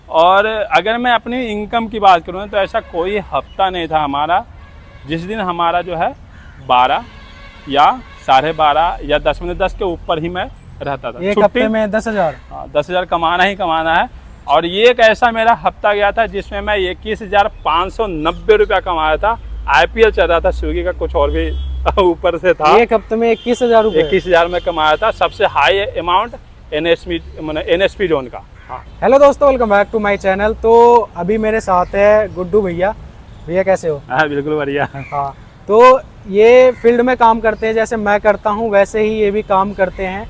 और अगर मैं अपनी इनकम की बात करूँ तो ऐसा कोई हफ्ता नहीं था हमारा जिस दिन हमारा जो है 12 या 12.5 या 10 में 10 के ऊपर ही मैं रहता था। एक हफ्ते में 10,000? हाँ, 10,000 कमाना ही कमाना है। और ये एक ऐसा मेरा हफ्ता गया था जिसमें मैं 21,590 रुपया कमाया था। IPL चल रहा था, स्विगी का कुछ और भी ऊपर से था। एक हफ्ते में 21,000 रुपये? 21,000 में कमाया था, सबसे हाई अमाउंट NSP जोन का। हाँ। हेलो दोस्तों, welcome back to my channel. तो अभी मेरे साथ है गुड्डू भैया। भैया कैसे हो? हाँ बिल्कुल बढ़िया। हाँ, तो ये फील्ड में काम करते हैं, जैसे मैं करता हूँ वैसे ही ये भी काम करते हैं।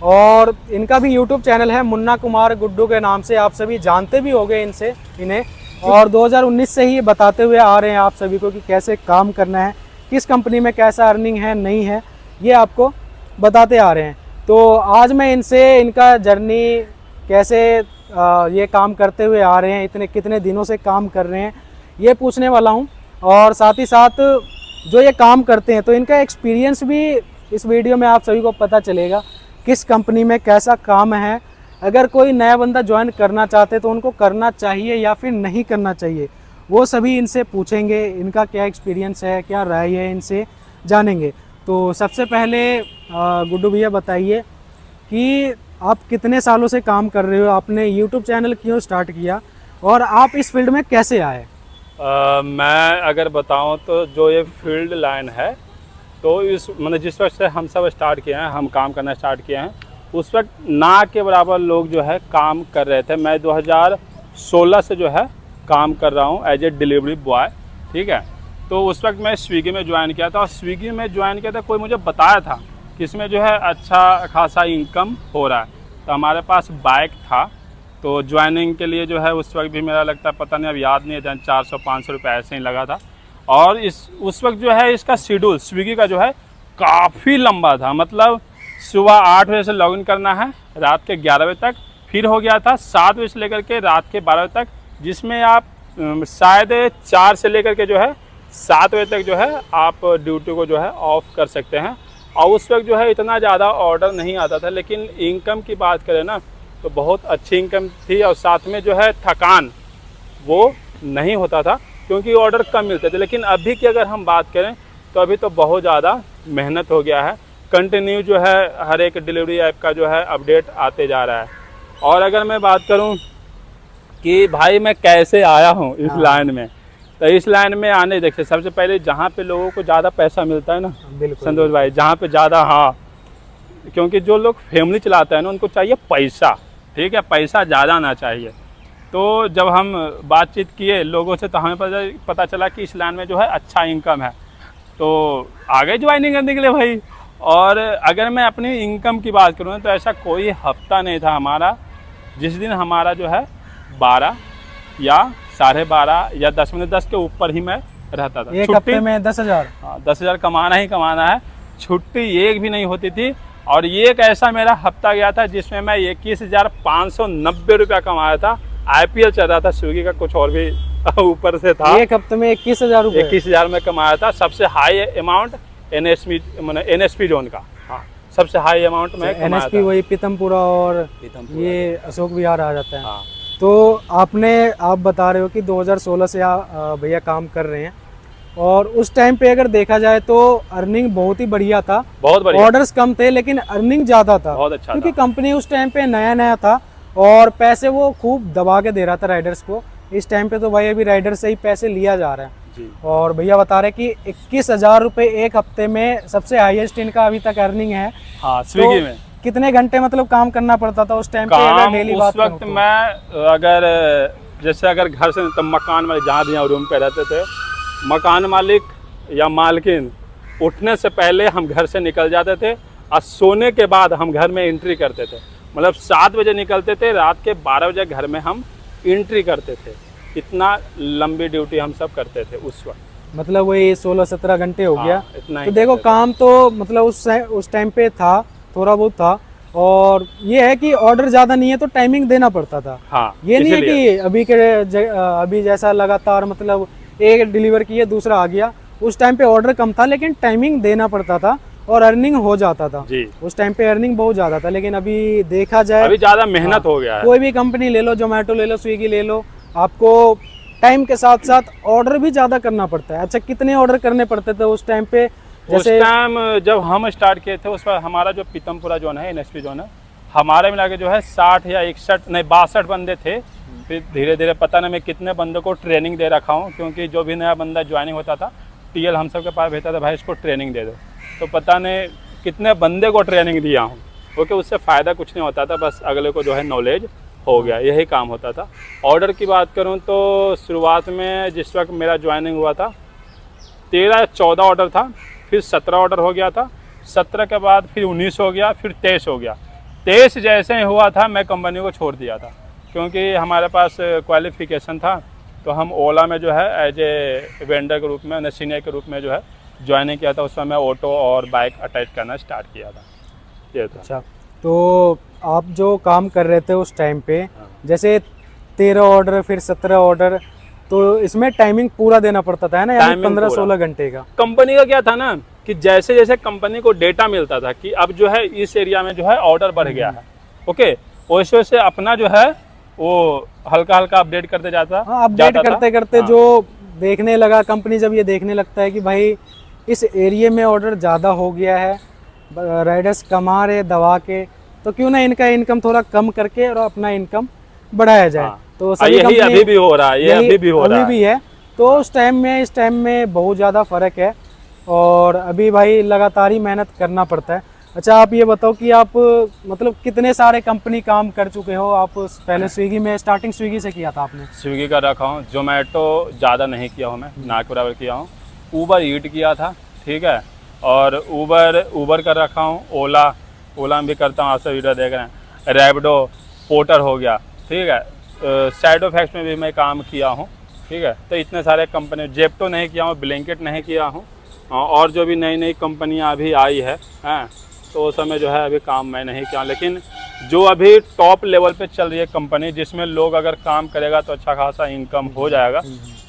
और इनका भी यूट्यूब चैनल है, मुन्ना कुमार गुड्डू के नाम से। आप सभी जानते भी होंगे इन्हें। और 2019 से ही बताते हुए आ रहे हैं आप सभी को कि कैसे काम करना है, किस कंपनी में कैसा अर्निंग है नहीं है, ये आपको बताते आ रहे हैं। तो आज मैं इनसे इनका जर्नी कैसे ये काम करते हुए आ रहे हैं, इतने कितने दिनों से काम कर रहे हैं, ये पूछने वाला हूँ। और साथ ही साथ जो ये काम करते हैं तो इनका एक्सपीरियंस भी इस वीडियो में आप सभी को पता चलेगा, किस कंपनी में कैसा काम है। अगर कोई नया बंदा ज्वाइन करना चाहते तो उनको करना चाहिए या फिर नहीं करना चाहिए, वो सभी इनसे पूछेंगे। इनका क्या एक्सपीरियंस है, क्या राय है, इनसे जानेंगे। तो सबसे पहले गुड्डू भैया बताइए कि आप कितने सालों से काम कर रहे हो, आपने यूट्यूब चैनल क्यों स्टार्ट किया और आप इस फील्ड में कैसे आए? मैं अगर बताऊं तो जो ये फील्ड लाइन है तो इस मतलब जिस वक्त से हम सब स्टार्ट किए हैं, हम काम करना स्टार्ट किए हैं, उस वक्त ना के बराबर लोग जो है काम कर रहे थे। मैं 2016 से जो है काम कर रहा हूँ एज ए डिलीवरी बॉय, ठीक है। तो उस वक्त मैं स्विगी में ज्वाइन किया था और स्विगी में ज्वाइन किया था, कोई मुझे बताया था कि इसमें जो है अच्छा खासा इनकम हो रहा है। तो हमारे पास बाइक था, तो ज्वाइनिंग के लिए जो है उस वक्त भी मेरा लगता है, पता नहीं अब याद नहीं है, 400-500 रुपये ऐसे ही लगा था। और उस वक्त जो है इसका शेड्यूल स्विगी का जो है काफ़ी लंबा था। मतलब सुबह 8 बजे से लॉगिन करना है, रात के 11 बजे तक। फिर हो गया था 7 बजे से लेकर के रात के 12 बजे तक, जिसमें आप शायद 4 से लेकर के जो है 7 बजे तक जो है आप ड्यूटी को जो है ऑफ कर सकते हैं। और उस वक्त जो है इतना ज़्यादा ऑर्डर नहीं आता था, लेकिन इनकम की बात करें ना तो बहुत अच्छी इनकम थी। और साथ में जो है थकान वो नहीं होता था क्योंकि ऑर्डर कम मिलते थे। लेकिन अभी की अगर हम बात करें तो अभी तो बहुत ज़्यादा मेहनत हो गया है। कंटिन्यू जो है हर एक डिलीवरी ऐप का जो है अपडेट आते जा रहा है। और अगर मैं बात करूं कि भाई मैं कैसे आया हूं इस लाइन में, तो इस लाइन में आने देखिए, सबसे पहले जहां पे लोगों को ज़्यादा पैसा मिलता है ना संतोष भाई, जहां पे ज़्यादा, हाँ, क्योंकि जो लोग फैमिली चलाते हैं ना उनको चाहिए पैसा, ठीक है, पैसा ज़्यादा आना चाहिए। तो जब हम बातचीत किए लोगों से तो हमें पता चला कि इस लाइन में जो है अच्छा इनकम है, तो आगे ज्वाइनिंग करने के लिए भाई। और अगर मैं अपनी इनकम की बात करूँ तो ऐसा कोई हफ्ता नहीं था हमारा जिस दिन हमारा जो है 12 या 12.5 या 10 में 10 के ऊपर ही मैं रहता था। एक हफ्ते में 10,000? हाँ, 10,000 कमाना ही कमाना है। छुट्टी एक भी नहीं होती थी। और ये एक ऐसा मेरा हफ्ता गया था जिसमें मैं 21,590 रुपया कमाया था। IPL चल रहा था, स्विगी का कुछ और भी ऊपर से था। एक हफ्ते में 21,000 रुपये? 21,000 में कमाया था, सबसे हाई अमाउंट NSP जोन का। हाँ, सबसे हाई अमाउंट में कमाया NSP था। वही पीतमपुरा और ये अशोक विहार आ जाता है। हाँ। तो आप बता रहे हो कि 2016 से भैया काम कर रहे हैं, और उस टाइम पे अगर देखा जाए तो अर्निंग बहुत ही बढ़िया था। बहुत बढ़िया। ऑर्डर्स कम थे लेकिन अर्निंग ज़्यादा था। बहुत अच्छा क्योंकि था। कंपनी उस टाइम पे नया नया था और पैसे वो खूब दबा के दे रहा था राइडर्स को। इस टाइम पे तो भाई अभी राइडर से ही पैसे लिया जा रहा है जी। और भैया बता रहे कि 21,000 रुपये एक हफ्ते में सबसे हाईएस्ट इनका अभी तक अर्निंग है। हाँ, स्विगी तो में कितने घंटे मतलब काम करना पड़ता था उस टाइम पे? अगर डेली बात उस वक्त करूं तो? मैं अगर जैसे अगर घर से तब मकान वाले जहाँ भी रूम पे रहते थे, मकान मालिक या मालकिन उठने से पहले हम घर से निकल जाते थे और सोने के बाद हम घर में एंट्री करते थे। मतलब 7 बजे निकलते थे, रात के 12 बजे घर में हम एंट्री करते थे। इतना लंबी ड्यूटी हम सब करते थे उस वक्त। मतलब वही 16-17 घंटे हो गया। इतना ही तो देखो काम तो मतलब उस टाइम पे था, थोड़ा बहुत था। और ये है कि ऑर्डर ज़्यादा नहीं है तो टाइमिंग देना पड़ता था। हाँ, ये नहीं है कि अभी जैसा लगातार मतलब एक डिलीवर किया दूसरा आ गया। उस टाइम पे ऑर्डर कम था लेकिन टाइमिंग देना पड़ता था। और अर्निंग हो जाता था जी। उस टाइम पे, अर्निंग बहुत ज़्यादा था। लेकिन अभी देखा जाए, अभी ज़्यादा मेहनत हो गया है। कोई भी कंपनी ले लो, जोमेटो ले लो, स्विगी ले लो, आपको टाइम के साथ साथ ऑर्डर भी ज़्यादा करना पड़ता है। अच्छा, कितने ऑर्डर करने पड़ते थे उस टाइम पे? जैसे उस टाइम जब हम स्टार्ट किए थे उस पर हमारा जो पीतमपुरा जोन है, NSP जोन है, हमारे मिला के जो है 60 या 61 नहीं 62 बंदे थे। फिर धीरे धीरे पता नहीं मैं कितने बंदों को ट्रेनिंग दे रखा हूँ, क्योंकि जो भी नया बंदा ज्वाइनिंग होता था TL हम सब के पास भेजता था, भाई इसको ट्रेनिंग दे दो। तो पता नहीं कितने बंदे को ट्रेनिंग दिया हूँ, क्योंकि उससे फ़ायदा कुछ नहीं होता था, बस अगले को जो है नॉलेज हो गया, यही काम होता था। ऑर्डर की बात करूँ तो शुरुआत में जिस वक्त मेरा ज्वाइनिंग हुआ था 13-14 ऑर्डर था, फिर 17 ऑर्डर हो गया था, 17 के बाद फिर 19 हो गया, फिर 23 हो गया। 23 जैसे ही हुआ था मैं कंपनी को छोड़ दिया था, क्योंकि हमारे पास क्वालिफिकेशन था। तो हम ओला में जो है एज ए वेंडर के रूप में, सीनियर के रूप में जो है ज्वाइनिंग किया था। उस समय ऑटो और बाइक अटैच करना स्टार्ट किया था, ये था। अच्छा, तो आप जो काम कर रहे थे उस टाइम पे, जैसे 13 ऑर्डर फिर 17 ऑर्डर, तो इसमें टाइमिंग पूरा देना पड़ता था, है ना, यानी 15-16 घंटे का। कंपनी का क्या था ना कि जैसे जैसे कंपनी को डेटा मिलता था कि अब जो है इस एरिया में जो है ऑर्डर बढ़ गया है, ओके, वैसे वैसे अपना जो है वो हल्का हल्का अपडेट करते जाता। हाँ, अपडेट करते करते जो देखने लगा, कंपनी जब ये देखने लगता है कि भाई इस एरिया में ऑर्डर ज़्यादा हो गया है, राइडर्स कमा रहे दवा के, तो क्यों ना इनका इनकम थोड़ा कम करके और अपना इनकम बढ़ाया जाए। तो सभी यही अभी भी हो रहा है, ये अभी भी हो रहा है, अभी भी है। तो उस टाइम में इस टाइम में बहुत ज़्यादा फ़र्क है, और अभी भाई लगातार ही मेहनत करना पड़ता है। अच्छा, आप ये बताओ कि आप मतलब कितने सारे कंपनी काम कर चुके हो आप? पहले स्विगी में, स्टार्टिंग स्विगी से किया था आपने? स्विगी का रखा हूँ, जोमेटो ज़्यादा नहीं किया हूँ मैं, ना के बराबर किया हूँ। ऊबर ईट किया था, ठीक है, और ऊबर का रखा हूँ, ओला में भी करता हूँ, आप सब वीडियो देख रहे हैं। रैपिडो, पोर्टर हो गया, ठीक है, साइड ऑफ एक्स में भी मैं काम किया हूँ, ठीक है। तो इतने सारे कंपनी, जेप्टो नहीं किया हूँ, ब्लैंकेट नहीं किया हूँ, और जो भी नई नई कंपनियाँ अभी आई है, तो उस समय जो है अभी काम मैं नहीं किया। लेकिन जो अभी टॉप लेवल पे चल रही है कंपनी, जिसमें लोग अगर काम करेगा तो अच्छा खासा इनकम हो जाएगा,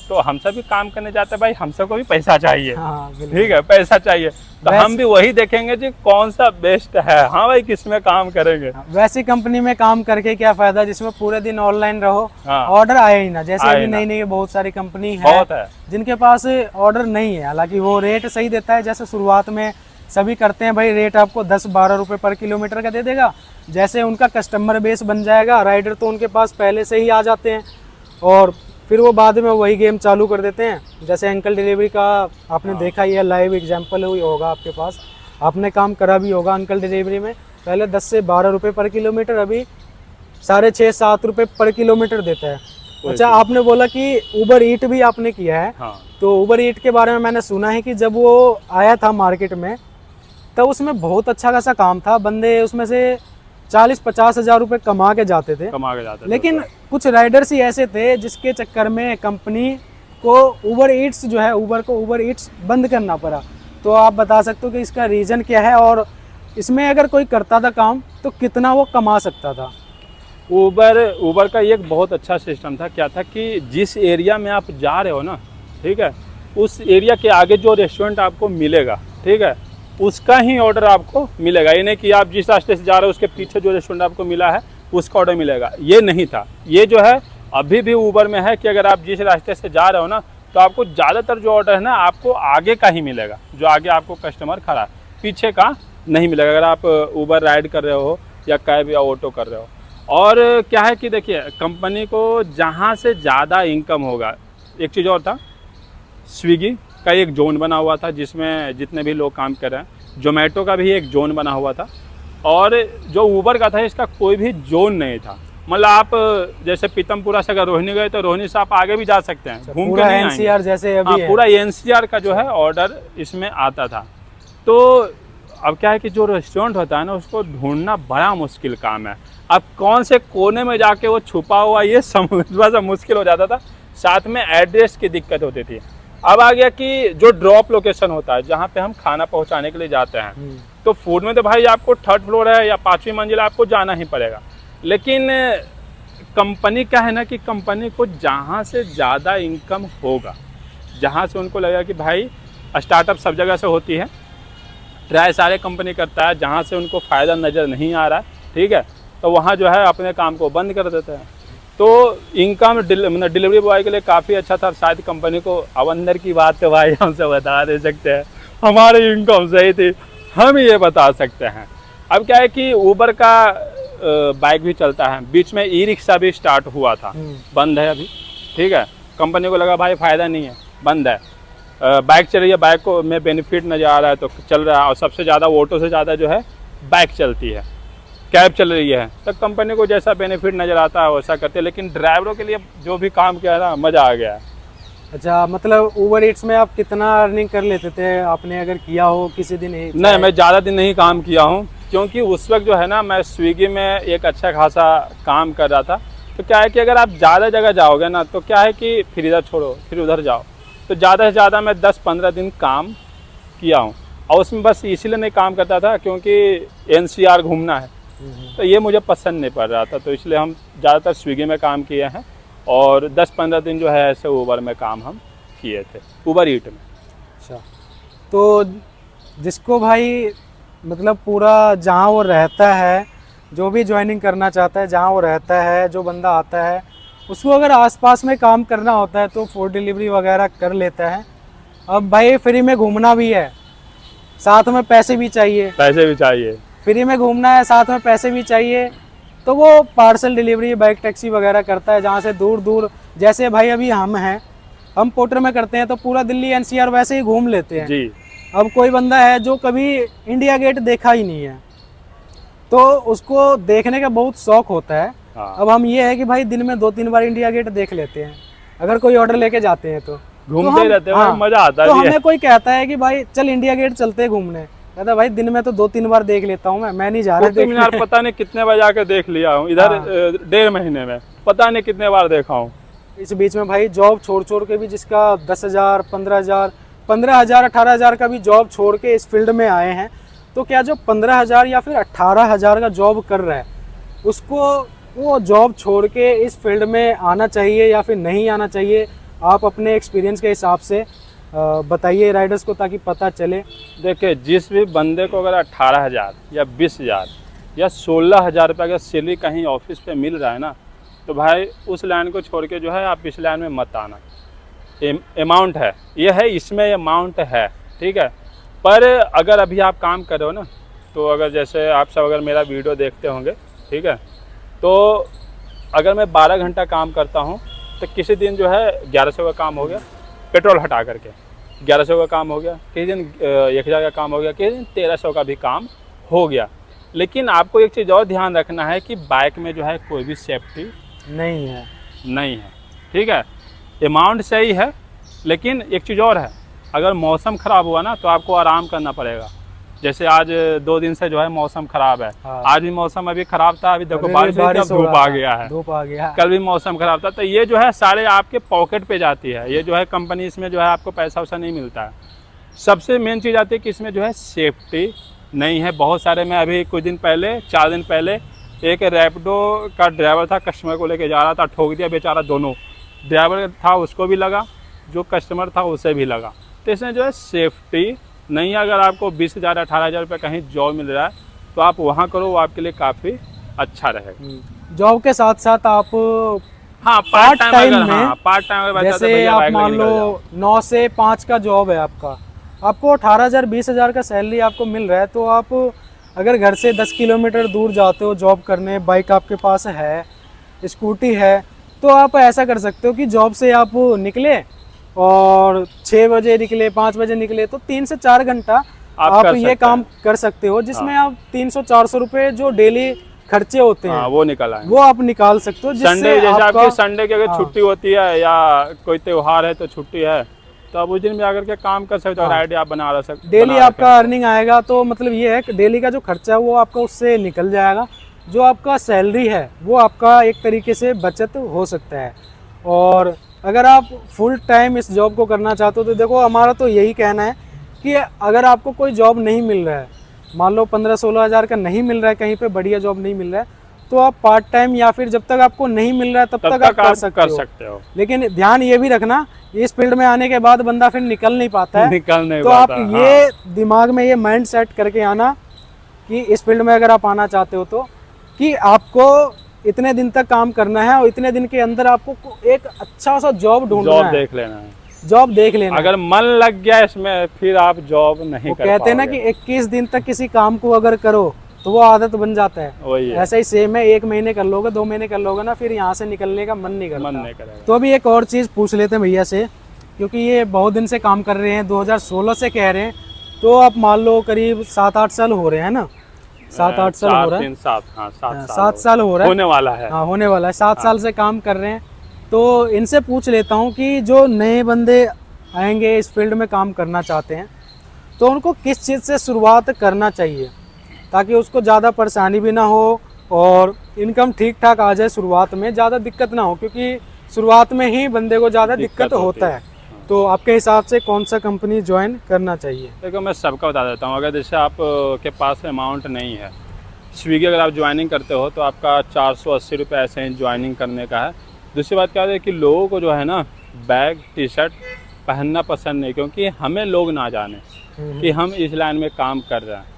तो हम सब भी काम करने जाते हैं भाई, हम सबको भी पैसा चाहिए, ठीक है, पैसा चाहिए। तो हम भी वही देखेंगे जी कौन सा बेस्ट है, हाँ भाई किसमें काम करेंगे। वैसी कंपनी में काम करके क्या फायदा जिसमें पूरे दिन ऑनलाइन रहो, ऑर्डर आए ही ना। जैसे अभी नई नई बहुत सारी कंपनी है जिनके पास ऑर्डर नहीं है, हालांकि वो रेट सही देता है। जैसे शुरुआत में सभी करते हैं भाई, रेट आपको 10-12 रुपये पर किलोमीटर का दे देगा। जैसे उनका कस्टमर बेस बन जाएगा, राइडर तो उनके पास पहले से ही आ जाते हैं, और फिर वो बाद में वही गेम चालू कर देते हैं। जैसे अंकल डिलीवरी का आपने देखा ही है, लाइव एग्जांपल हुई होगा आपके पास, आपने काम करा भी होगा अंकल डिलीवरी में। पहले 10 से 12 रुपये पर किलोमीटर, अभी 6.5-7 रुपये पर किलोमीटर देता है। अच्छा, आपने बोला कि ऊबर ईट भी आपने किया है, तो ऊबर ईट के बारे में मैंने सुना है कि जब वो आया था मार्केट में, तब उसमें बहुत अच्छा खासा काम था, बंदे उसमें से 40-50 हज़ार रुपये कमा के जाते थे। लेकिन कुछ राइडर्स ही ऐसे थे जिसके चक्कर में कंपनी को ऊबर ईट्स जो है, ऊबर को ऊबर ईट्स बंद करना पड़ा। तो आप बता सकते हो कि इसका रीज़न क्या है, और इसमें अगर कोई करता था काम तो कितना वो कमा सकता था? ऊबर का एक बहुत अच्छा सिस्टम था। क्या था कि जिस एरिया में आप जा रहे हो ना, ठीक है, उस एरिया के आगे जो रेस्टोरेंट आपको मिलेगा, ठीक है, उसका ही ऑर्डर आपको मिलेगा। ये नहीं कि आप जिस रास्ते से जा रहे हो उसके पीछे जो रेस्टोरेंट आपको मिला है उसका ऑर्डर मिलेगा, ये नहीं था। ये जो है अभी भी ऊबर में है कि अगर आप जिस रास्ते से जा रहे हो ना, तो आपको ज़्यादातर जो ऑर्डर है ना आपको आगे का ही मिलेगा, जो आगे आपको कस्टमर खड़ा है, पीछे का नहीं मिलेगा, अगर आप ऊबर राइड कर रहे हो या कैब या ऑटो कर रहे हो। और क्या है कि देखिए, कंपनी को जहाँ से ज़्यादा इनकम होगा, एक चीज़ और था, स्विगी का एक जोन बना हुआ था जिसमें जितने भी लोग काम कर रहे हैं। जोमेटो का भी एक जोन बना हुआ था, और जो ऊबर का था इसका कोई भी जोन नहीं था। मतलब आप जैसे पीतमपुरा से अगर रोहिणी गए तो रोहिणी से आप आगे भी जा सकते हैं, घूम के नहीं आएंगे। जैसे अभी है। पूरा NCR का जो है ऑर्डर इसमें आता था। तो अब क्या है कि जो रेस्टोरेंट होता है ना, उसको ढूंढना बड़ा मुश्किल काम है। अब कौन से कोने में जाके वो छुपा हुआ, ये समझना सा मुश्किल हो जाता था। साथ में एड्रेस की दिक्कत होती थी। अब आ गया कि जो ड्रॉप लोकेशन होता है, जहाँ पे हम खाना पहुँचाने के लिए जाते हैं, तो फूड में तो भाई आपको 3rd फ्लोर है या 5वीं मंजिल आपको जाना ही पड़ेगा। लेकिन कंपनी क्या है ना कि कंपनी को जहाँ से ज़्यादा इनकम होगा, जहाँ से उनको लगेगा कि भाई स्टार्टअप सब जगह से होती है, ट्राई सारे कंपनी करता है, जहाँ से उनको फ़ायदा नज़र नहीं आ रहा है, ठीक है, तो वहाँ जो है अपने काम को बंद कर देते हैं। तो इनकम डिलीवरी बॉय के लिए काफ़ी अच्छा था। शायद कंपनी को, अब अंदर की बात तो भाई हमसे बता नहीं सकते हैं, हमारी इनकम सही थी, हम ये बता सकते हैं। अब क्या है कि ऊबर का बाइक भी चलता है, बीच में ई रिक्शा भी स्टार्ट हुआ था, बंद है अभी, ठीक है। कंपनी को लगा भाई फ़ायदा नहीं है, बंद है, बाइक चल रही है, बाइक को में बेनिफिट नज़र आ रहा है तो चल रहा है। और सबसे ज़्यादा ऑटो से ज़्यादा जो है बाइक चलती है, कैब चल रही है, तो कंपनी को जैसा बेनिफिट नज़र आता है वैसा करते हैं। लेकिन ड्राइवरों के लिए जो भी काम किया ना, मज़ा आ गया। अच्छा, मतलब ऊबर ईट्स में आप कितना अर्निंग कर लेते थे, आपने अगर किया हो किसी दिन? नहीं, मैं ज़्यादा दिन नहीं काम किया हूँ, क्योंकि उस वक्त जो है ना मैं स्विगी में एक अच्छा खासा काम कर रहा था। तो क्या है कि अगर आप ज़्यादा जगह जाओगे ना, तो क्या है कि फिर इधर छोड़ो फिर उधर जाओ, तो ज़्यादा से ज़्यादा मैं 10-15 दिन काम किया हूँ। और उसमें बस इसीलिए नहीं काम करता था क्योंकि NCR घूमना है, तो ये मुझे पसंद नहीं पड़ रहा था, तो इसलिए हम ज़्यादातर स्विगी में काम किए हैं। और 10-15 दिन जो है ऐसे ऊबर में काम हम किए थे, ऊबर ईट में। अच्छा, तो जिसको भाई मतलब पूरा जहाँ वो रहता है, जो भी ज्वाइनिंग करना चाहता है, जहाँ वो रहता है, जो बंदा आता है, उसको अगर आसपास में काम करना होता है तो फूड डिलीवरी वगैरह कर लेता है। अब भाई फ्री में घूमना भी है, साथ में पैसे भी चाहिए, फ्री में घूमना है, साथ में पैसे भी चाहिए, तो वो पार्सल डिलीवरी, बाइक टैक्सी वगैरह करता है, जहाँ से दूर दूर, जैसे भाई अभी हम हैं, हम पोर्टर में करते हैं तो पूरा दिल्ली NCR वैसे ही घूम लेते हैं जी। अब कोई बंदा है जो कभी इंडिया गेट देखा ही नहीं है, तो उसको देखने का बहुत शौक होता है। हाँ। अब हम ये है कि भाई दिन में 2-3 बार इंडिया गेट देख लेते हैं, अगर कोई ऑर्डर लेके जाते हैं तो घूमते रहते हैं, हाँ, मजा आता है। तो हमें कोई कहता है कि भाई चल इंडिया गेट चलते हैं घूमने, कहता है भाई दिन में तो 2-3 बार देख लेता हूँ, मैं नहीं जा रहा कुतुब मीनार पता नहीं कितने बार जाके देख लिया हूँ इधर। हाँ। 1.5 महीने में पता नहीं कितने बार देखा हूँ। इस बीच में भाई जॉब छोड़ के भी, जिसका 10,000, 15,000, 18,000 का भी जॉब छोड़ के इस फील्ड में आए हैं, तो क्या जो 15,000 या फिर 18,000 का जॉब कर रहा है, उसको वो जॉब छोड़ के इस फील्ड में आना चाहिए या फिर नहीं आना चाहिए? आप अपने एक्सपीरियंस के हिसाब से बताइए राइडर्स को, ताकि पता चले। देखिए, जिस भी बंदे को अगर 18,000 या 20,000 या 16,000 रुपये अगर सैलरी कहीं ऑफिस पे मिल रहा है ना, तो भाई उस लाइन को छोड़ के जो है आप इस लाइन में मत आना। अमाउंट है, ये है, इसमें अमाउंट है, ठीक है। पर अगर अभी आप काम कर रहे हो ना, तो अगर जैसे आप सब अगर मेरा वीडियो देखते होंगे, ठीक है, तो अगर मैं 12 घंटा काम करता हूँ तो किसी दिन जो है 1100 का काम हो गया, पेट्रोल हटा करके 1100 का काम हो गया, किसी दिन 1000 का काम हो गया, किसी दिन 1300 का भी काम हो गया। लेकिन आपको एक चीज़ और ध्यान रखना है कि बाइक में जो है कोई भी सेफ्टी नहीं है, ठीक है। अमाउंट सही है, लेकिन एक चीज़ और है, अगर मौसम ख़राब हुआ ना तो आपको आराम करना पड़ेगा। जैसे आज 2 दिन से जो है मौसम ख़राब है। हाँ। आज भी मौसम अभी ख़राब था, अभी देखो बारिश धूप आ गया है। कल भी मौसम ख़राब था, तो ये जो है सारे आपके पॉकेट पे जाती है, ये जो है कंपनी, इसमें जो है आपको पैसा वैसा नहीं मिलता है। सबसे मेन चीज़ आती है कि इसमें जो है सेफ्टी नहीं है। बहुत सारे, मैं अभी कुछ दिन पहले, 4 दिन पहले, एक रैपिडो का ड्राइवर था, कस्टमर को लेके जा रहा था, ठोक दिया बेचारा। दोनों ड्राइवर था उसको भी लगा, जो कस्टमर था उसे भी लगा। तो इसमें जो है सेफ्टी नहीं है। अगर आपको 20,000 18,000 रुपये कहीं जॉब मिल रहा है तो आप वहाँ करो, वो आपके लिए काफ़ी अच्छा रहेगा। जॉब के साथ साथ आप हाँ पार्ट टाइम में, जैसे आप मान लो 9 से 5 का जॉब है आपका, आपको 18,000 20,000 का सैलरी आपको मिल रहा है, तो आप अगर घर से 10 किलोमीटर दूर जाते हो जॉब करने, बाइक आपके पास है, स्कूटी है, तो आप ऐसा कर सकते हो कि जॉब से आप निकले और 6 बजे निकले, 5 बजे निकले, तो 3 से 4 घंटा आप ये काम कर सकते हो, जिसमें आप 300-400 रुपये जो डेली खर्चे होते हैं वो निकल आए, वो आप निकाल सकते हो। संडे, जैसे आपकी संडे की अगर छुट्टी होती है या कोई त्योहार है तो छुट्टी है, तो आप उस दिन भी आकर के काम कर सकते हो, आइडिया आप बना सकते हो, डेली आपका अर्निंग आएगा। तो मतलब ये है कि डेली का जो खर्चा है वो आपका उससे निकल जाएगा, जो आपका सैलरी है वो आपका एक तरीके से बचत हो सकता है। और अगर आप फुल टाइम इस जॉब को करना चाहते हो, तो देखो हमारा तो यही कहना है कि अगर आपको कोई जॉब नहीं मिल रहा है, मान लो 15-16 हज़ार का नहीं मिल रहा है, कहीं पे बढ़िया जॉब नहीं मिल रहा है, तो आप पार्ट टाइम या फिर जब तक आपको नहीं मिल रहा है तब तक आप कर सकते हो। लेकिन ध्यान ये भी रखना, इस फील्ड में आने के बाद बंदा फिर निकल नहीं पाता है, निकल नहीं तो पाता, आप ये दिमाग में ये माइंड सेट करके आना कि इस फील्ड में अगर आप आना चाहते हो तो कि आपको इतने दिन तक काम करना है और इतने दिन के अंदर आपको एक अच्छा सा जॉब ढूंढना है, देख लेना है, जॉब देख लेना। अगर मन लग गया इसमें फिर आप जॉब नहीं कर कहते हैं ना कि 21 दिन तक किसी काम को अगर करो तो वो आदत बन जाता है, वही है। ऐसा ही सेम है, 1 महीने कर लोगे 2 महीने कर लोगे ना, फिर यहाँ से निकलने का मन नहीं करता। तो अभी एक और चीज़ पूछ लेते हैं भैया से, क्योंकि ये बहुत दिन से काम कर रहे हैं, 2016 से कह रहे हैं, तो आप मान लो करीब 7-8 साल हो रहे हैं ना, 7-8 साल हो रहा है, 7 साल हो रहा है, होने वाला है, हाँ होने वाला है, 7 साल से काम कर रहे हैं। तो इनसे पूछ लेता हूँ कि जो नए बंदे आएंगे इस फील्ड में काम करना चाहते हैं तो उनको किस चीज़ से शुरुआत करना चाहिए ताकि उसको ज़्यादा परेशानी भी ना हो और इनकम ठीक ठाक आ जाए, शुरुआत में ज़्यादा दिक्कत ना हो, क्योंकि शुरुआत में ही बंदे को ज़्यादा दिक्कत होता है। तो आपके हिसाब से कौन सा कंपनी ज्वाइन करना चाहिए? देखो मैं सबका बता देता हूँ, अगर जैसे आप के पास अमाउंट नहीं है, स्विगी अगर आप ज्वाइनिंग करते हो तो आपका 480 रुपये ऐसे ही ज्वाइनिंग करने का है। दूसरी बात क्या है कि लोगों को जो है ना बैग टी शर्ट पहनना पसंद नहीं, क्योंकि हमें लोग ना जाने कि हम इस लाइन में काम कर रहे हैं।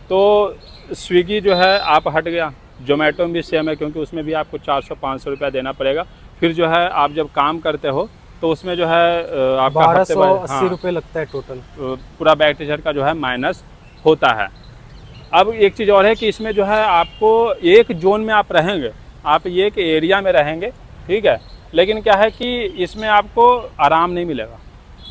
तो स्विगी जो है आप हट गया, जोमेटो भी सेम है, क्योंकि उसमें भी आपको 400-500 रुपया देना पड़ेगा। फिर जो है आप जब काम करते हो तो उसमें जो है आपका 1280 रुपये लगता है टोटल, पूरा बैग टी शर्ट का जो है माइनस होता है। अब एक चीज़ और है कि इसमें जो है आपको एक जोन में आप रहेंगे, आप ये एक एरिया में रहेंगे, ठीक है, लेकिन क्या है कि इसमें आपको आराम नहीं मिलेगा।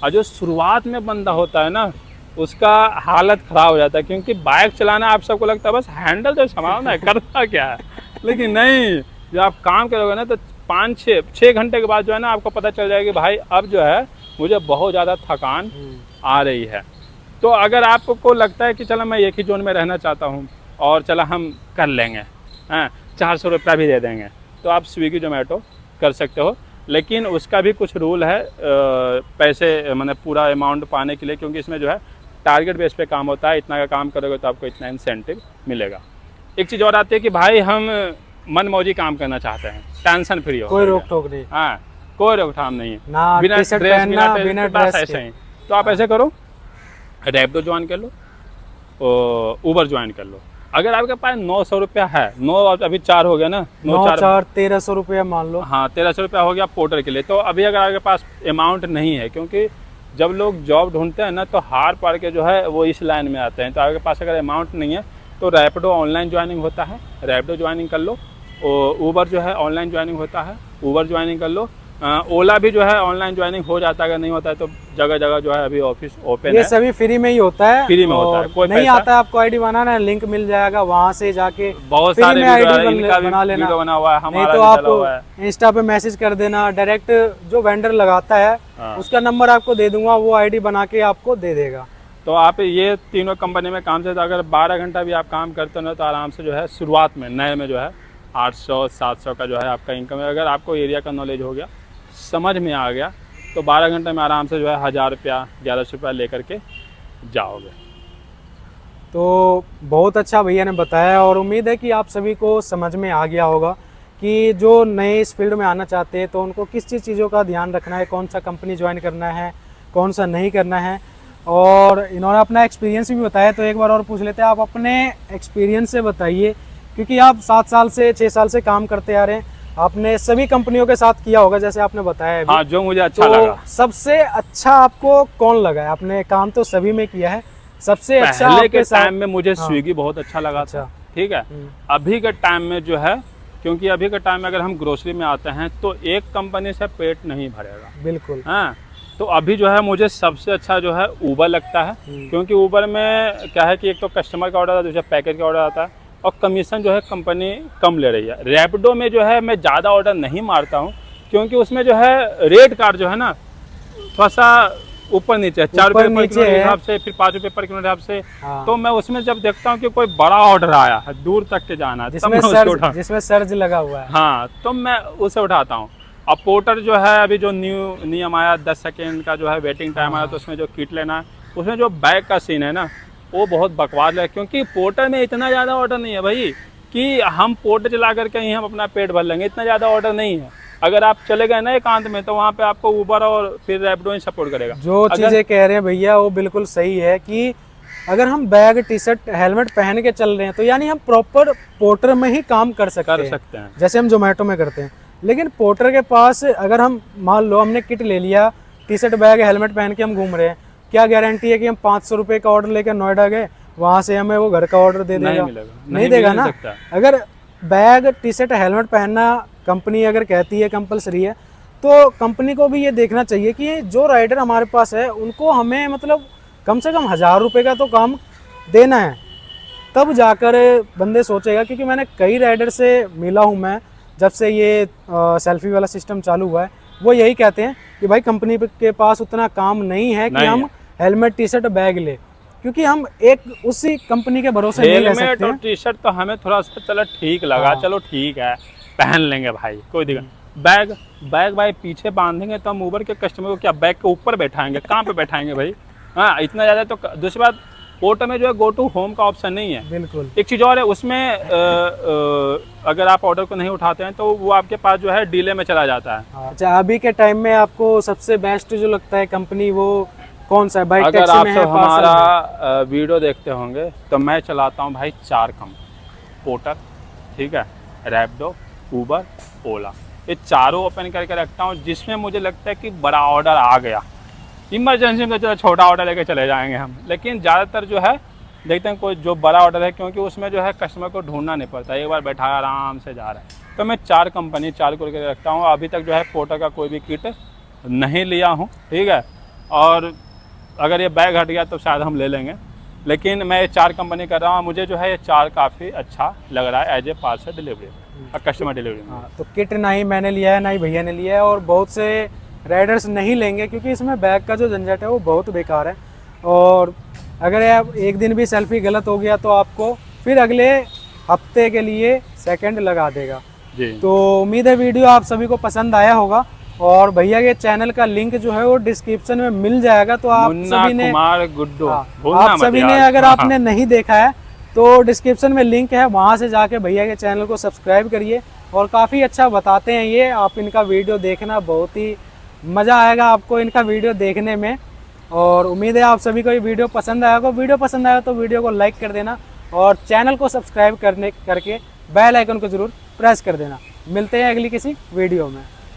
और जो शुरुआत में बंदा होता है ना उसका हालत ख़राब हो जाता है, क्योंकि बाइक चलाना आप सबको लगता है बस हैंडल तो संभालना है, करता क्या है, लेकिन नहीं, जब आप काम करोगे ना तो 5-6 घंटे के बाद जो है ना आपको पता चल जाएगा कि भाई अब जो है मुझे बहुत ज़्यादा थकान आ रही है। तो अगर आपको लगता है कि चलो मैं एक ही जोन में रहना चाहता हूँ और चलो हम कर लेंगे, 400 रुपया भी दे देंगे, तो आप स्विगी जोमेटो कर सकते हो। लेकिन उसका भी कुछ रूल है पैसे मतलब पूरा अमाउंट पाने के लिए, क्योंकि इसमें जो है टारगेट बेस पे काम होता है, इतना का काम करोगे तो आपको इतना इंसेंटिव मिलेगा। एक चीज़ और आती है कि भाई हम मन मौजी काम करना चाहते हैं, टेंशन फ्री हो, कोई रोक टोक नहीं, हाँ कोई रोकथाम नहीं है, बिना ड्रेस ऐसे ही। तो आप ऐसे करो, रैपिडो ज्वाइन कर लो, ऊबर ज्वाइन कर लो। अगर आपके पास 900 रुपया है, 9 अभी 4 हो गया ना, 9-4 1300 रुपया मान लो, हाँ 1300 रुपया हो गया पोर्टर के लिए। तो अभी अगर आपके पास अमाउंट नहीं है, क्योंकि जब लोग जॉब ढूंढते हैं ना तो हार पार के जो है वो इस लाइन में आते हैं। तो आपके पास अगर अमाउंट नहीं है तो रैपिडो ऑनलाइन ज्वाइनिंग होता है, रैपिडो ज्वाइनिंग कर लो। ऊबर जो है ऑनलाइन ज्वाइनिंग होता है, ऊबर ज्वाइनिंग कर लो। ओला भी जो है ऑनलाइन ज्वाइनिंग हो जाता है, अगर नहीं होता है तो जगह जगह जो है अभी ऑफिस ओपन है। ये सभी फ्री में ही होता है, फ्री में होता है, कोई नहीं आता है आपको आईडी बनाना, लिंक मिल जाएगा, वहाँ से जाके बहुत सारे बना लेना, बना हुआ है, हमारा नहीं तो आप इंस्टा पे मैसेज कर देना, डायरेक्ट जो वेंडर लगाता है उसका नंबर आपको दे दूंगा, वो आईडी बना के आपको दे देगा। तो आप ये तीनों कंपनी में काम से, तो अगर 12 घंटा भी आप काम करते हो ना तो आराम से जो है शुरुआत में नए में जो है 800-700 का जो है आपका इनकम है। अगर आपको एरिया का नॉलेज हो गया, समझ में आ गया, तो 12 घंटे में आराम से जो है 1000 रुपया 1100 रुपया लेकर के जाओगे। तो बहुत अच्छा भैया ने बताया और उम्मीद है कि आप सभी को समझ में आ गया होगा कि जो नए इस फील्ड में आना चाहते हैं तो उनको किस चीज़ों का ध्यान रखना है, कौन सा कंपनी ज्वाइन करना है, कौन सा नहीं करना है। और इन्होंने अपना एक्सपीरियंस भी बताया, तो एक बार और पूछ लेते हैं, आप अपने एक्सपीरियंस से बताइए, क्योंकि आप 7 साल से 6 साल से काम करते आ रहे हैं, आपने सभी कंपनियों के साथ किया होगा जैसे आपने बताया है। हाँ, जो मुझे अच्छा लगा, सबसे अच्छा आपको कौन लगा है? आपने काम तो सभी में किया है, सबसे अच्छा पहले के टाइम में मुझे स्विगी बहुत अच्छा लगा था, ठीक है। अभी के टाइम में जो है, क्योंकि अभी के टाइम में अगर हम ग्रोसरी में आते हैं तो एक कंपनी से पेट नहीं भरेगा, बिल्कुल, हाँ। तो अभी जो है मुझे सबसे अच्छा जो है ऊबर लगता है, क्योंकि ऊबर में क्या है कि एक तो कस्टमर का ऑर्डर आता है, दूसरा पैकेज का ऑर्डर आता है, और कमीशन जो है कंपनी कम ले रही है। रैपिडो में जो है मैं ज़्यादा ऑर्डर नहीं मारता हूँ, क्योंकि उसमें जो है रेट कार्ड जो है ना थोड़ा सा ऊपर नीचे है, 4 रुपये पर किलोमीटर हिसाब से, फिर 5 रुपये पर किलोमीटर हिसाब से। तो मैं उसमें जब देखता हूँ कि कोई बड़ा ऑर्डर आया है, दूर तक के जाना है, जिसमें सर्ज लगा हुआ है, हाँ, तो मैं उसे उठाता हूँ। अब पोर्टर जो है अभी जो न्यू नियम आया 10 सेकेंड का जो है वेटिंग टाइम आया, तो उसमें जो किट लेना है, उसमें जो बैग का सीन है ना वो बहुत बकवास है, क्योंकि पोर्टर में इतना ज़्यादा ऑर्डर नहीं है भाई कि हम पोर्टर चला करके ही हम अपना पेट भर लेंगे, इतना ज़्यादा ऑर्डर नहीं है। अगर आप चले गए ना एकांत में तो वहाँ पे आपको उबर और फिर रैपिडो ही सपोर्ट करेगा। जो चीज़ें कह रहे हैं भैया वो बिल्कुल सही है कि अगर हम बैग, टी शर्ट, हेलमेट पहन के चल रहे हैं तो यानी हम प्रॉपर पोर्टर में ही काम कर सकते हैं, जैसे हम जोमेटो में करते हैं। लेकिन पोर्टर के पास अगर हम मान लो हमने किट ले लिया, टी शर्ट, बैग, हेलमेट पहन के हम घूम रहे हैं, क्या गारंटी है कि हम 500 रुपये का ऑर्डर लेकर नोएडा गए, वहाँ से हमें वो घर का ऑर्डर दे देगा? नहीं देगा ना। अगर बैग, टी शर्ट, हेलमेट पहनना कंपनी अगर कहती है कंपलसरी है, तो कंपनी को भी ये देखना चाहिए कि जो राइडर हमारे पास है उनको हमें मतलब कम से कम 1000 रुपये का तो काम देना है, तब जाकर बंदे सोचेगा। क्योंकि मैंने कई राइडर से मिला हूँ मैं, जब से ये सेल्फी वाला सिस्टम चालू हुआ है, वो यही कहते हैं कि भाई कंपनी के पास उतना काम नहीं है कि हम हेलमेट, टी शर्ट, बैग ले, क्योंकि हम एक उसी कंपनी के भरोसे नहीं रह सकते। हेलमेट और टी शर्ट तो हमें थोड़ा सा चलो ठीक लगा, चलो ठीक है पहन लेंगे भाई, कोई दिक्कत। बैग भाई पीछे बांधेंगे तो हम उबर के कस्टमर को क्या बैग के ऊपर बैठाएंगे? कहाँ पे बैठाएंगे भाई? हाँ, इतना ज़्यादा तो। दूसरी बात, पोर्टर में जो है गो टू होम का ऑप्शन नहीं है। बिल्कुल। एक चीज़ और है उसमें, अगर आप ऑर्डर को नहीं उठाते हैं तो वो आपके पास जो है डिले में चला जाता है। अच्छा, अभी के टाइम में आपको सबसे बेस्ट जो लगता है कंपनी, वो कौन सा है? बाइक अगर टैक्सी आप में सब है, हमारा वीडियो देखते होंगे तो मैं चलाता हूँ भाई 4 कंपनी, पोर्टर, ठीक है, रैपिडो, उबर, ओला, ये चारों ओपन करके रखता हूँ। जिसमें मुझे लगता है कि बड़ा ऑर्डर आ गया, इमरजेंसी में तो चलो छोटा ऑर्डर लेके चले जाएंगे हम, लेकिन ज़्यादातर जो है देखते हैं कोई जो बड़ा ऑर्डर है, क्योंकि उसमें जो है कस्टमर को ढूंढना नहीं पड़ता, एक बार बैठा आराम से जा रहा है। तो मैं 4 कंपनी 4 करके रखता हूँ। अभी तक जो है पोर्टर का कोई भी किट नहीं लिया हूँ, ठीक है, और अगर ये बैग हट गया तो शायद हम ले लेंगे, लेकिन मैं ये 4 कंपनी कर रहा हूँ। मुझे जो है ये 4 काफ़ी अच्छा लग रहा है एज ए पार्सल डिलीवरी और कस्टमर डिलीवरी में। हाँ, तो किट ना ही मैंने लिया है ना ही भैया ने लिया है, और बहुत से राइडर्स नहीं लेंगे क्योंकि इसमें बैग का जो झंझट है वो बहुत बेकार है। और अगर आप एक दिन भी सेल्फी गलत हो गया तो आपको फिर अगले हफ्ते के लिए सेकंड लगा देगा जी। तो उम्मीद है वीडियो आप सभी को पसंद आया होगा, और भैया के चैनल का लिंक जो है वो डिस्क्रिप्शन में मिल जाएगा। तो आप सभी ने, आप सभी ने अगर आपने नहीं देखा है तो डिस्क्रिप्शन में लिंक है, वहाँ से जाके भैया के चैनल को सब्सक्राइब करिए। और काफ़ी अच्छा बताते हैं ये, आप इनका वीडियो देखना, बहुत ही मज़ा आएगा आपको इनका वीडियो देखने में। और उम्मीद है आप सभी को ये वीडियो पसंद आएगा। वीडियो पसंद आया तो वीडियो को लाइक कर देना और चैनल को सब्सक्राइब करके बेल आइकन को ज़रूर प्रेस कर देना। मिलते हैं अगली किसी वीडियो में।